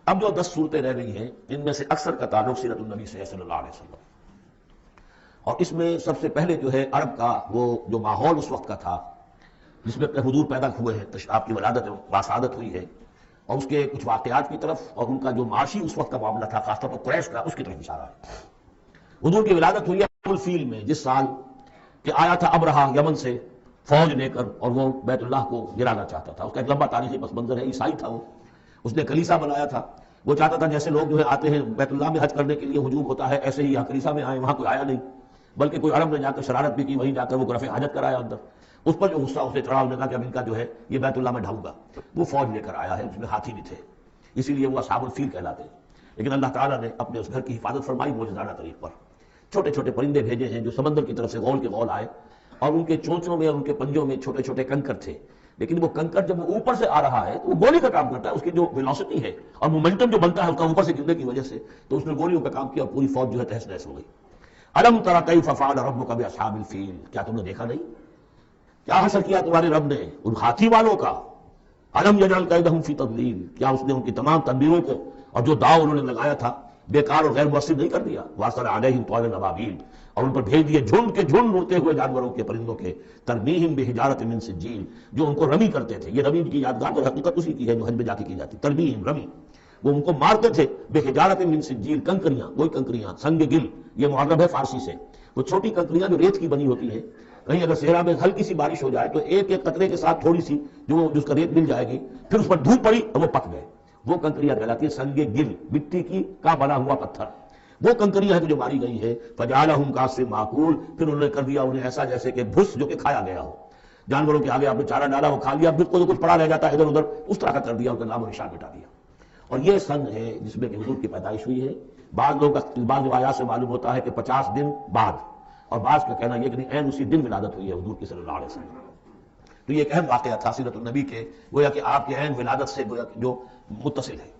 اب جو 10 صورتیں رہ گئی ہیں ان میں سے اکثر کا تعلق سیرت النبی سے صلی اللہ علیہ وسلم، اور اس میں سب سے پہلے جو ہے عرب کا وہ جو ماحول اس وقت کا تھا جس میں حضور پیدا ہوئے ہیں، آپ کی ولادت باسعادت ہوئی ہے، اور اس کے کچھ واقعات کی طرف اور ان کا جو معاشی اس وقت کا معاملہ تھا خاص طور پر قریش کا، اس کی طرف اشارہ ہے۔ حضور کی ولادت ہوئی ہے الفیل میں، جس سال کہ آیا تھا ابرہہ یمن سے فوج لے کر، اور وہ بیت اللہ کو گرانا چاہتا تھا۔ اس کا ایک لمبا تاریخی پس منظر ہے، عیسائی تھا وہ، اس نے کلیسا بنایا تھا۔ وہ چاہتا تھا جیسے لوگ جو ہے آتے ہیں بیت اللہ میں حج کرنے کے لیے ہجوم ہوتا ہے، ایسے ہی یہاں کلیسا میں آئے، وہاں کوئی آیا نہیں، بلکہ کوئی عرب نے جا کر شرارت بھی کی، وہیں جا کر وہ رفع حاجت کرایا اندر۔ اس پر جو غصہ اسے چڑھا، انہوں نے کہا کہ اب ان کا جو ہے یہ بیت اللہ میں ڈھاؤں گا۔ وہ فوج لے کر آیا ہے، اس میں ہاتھی بھی تھے، اسی لیے وہ اصحاب الفیل کہلاتے ہیں۔ لیکن اللہ تعالیٰ نے اپنے اس گھر کی حفاظت فرمائی معجزانہ طریق پر۔ چھوٹے چھوٹے پرندے بھیجے ہیں جو سمندر کی طرف سے غول کے غول آئے، اور ان کے چونچوں میں اور ان کے پنجوں میں چھوٹے چھوٹے کنکر تھے، لیکن وہ کنکر جب وہ اوپر سے آ رہا ہے تو وہ گولی کا کام کرتا ہے، اس کی جو ویلوسٹی ہے اور مومنٹم جو بنتا ہے اس کا اوپر سے گرنے کی وجہ سے، تو اس نے گولیوں کا کام کیا اور پوری فوج جو ہے تہس نہس ہو گئی۔ الم تری کیف فعل ربک باصحاب الفیل، کیا تم نے دیکھا نہیں کیا حاصل کیا تمہارے رب نے ان ہاتھی والوں کا؟ الم یجعل کیدہم فی تضلیل، کیا اس نے ان کی تمام تدبیروں کو اور جو داؤ انہوں نے لگایا تھا بیکار اور غیر مؤثر نہیں کر دیا؟ وارسل علیہم طیرا ابابیل، اور ان پر بھیج دیے جھنڈ کے جھنڈ اڑتے ہوئے جانوروں کے، پرندوں کے، ترمیہم بحجارۃ من سجیل، جو ان کو رمی کرتے تھے۔ یہ رمی کی یادگار تو حقیقت اسی کی ہے جو حج میں جا کے کی جاتی، ترمیہم رمی، وہ ان کو مارتے تھے بحجارۃ من سجیل، کنکریاں، وہی کنکریاں، سنگ گل، یہ معرب ہے فارسی سے، وہ چھوٹی کنکریاں جو ریت کی بنی ہوتی ہیں، کہیں اگر صحرا میں ہلکی سی بارش ہو جائے تو ایک ایک قطرے کے ساتھ تھوڑی سی جو جس کا ریت مل جائے گی، پھر اس پر دھوپ پڑی اور وہ پک گئے، وہ کنکریاں کہلاتی ہے سنگ گل، مٹی کی کا بنا ہوا پتھر، وہ کنکریاں ہیں جو ماری گئی ہے۔ فجعلہم کعصف مأکول، پھر انہوں نے کر دیا انہیں ایسا جیسے کہ بھس جو کہ کھایا گیا ہو، جانوروں کے آگے آپ نے چارہ ڈالا وہ کھا لیا، پھر کوئی کچھ پڑا رہ جاتا ہے ادھر ادھر، اس طرح کا کر دیا، ان کا نام و نشان مٹا دیا۔ اور یہ سن ہے جس میں کہ حضور کی پیدائش ہوئی ہے۔ بعض لوگ بعض روایات سے معلوم ہوتا ہے کہ 50 دن بعد، اور بعض کا کہنا یہ کہ نہیں عین اسی دن ولادت ہوئی ہے حضور کی صلی اللہ علیہ وسلم۔ تو یہ ایک اہم واقعہ تھا سیرت النبی کے، گویا کہ آپ کے عین ولادت سے گویا کہ جو متصل ہے۔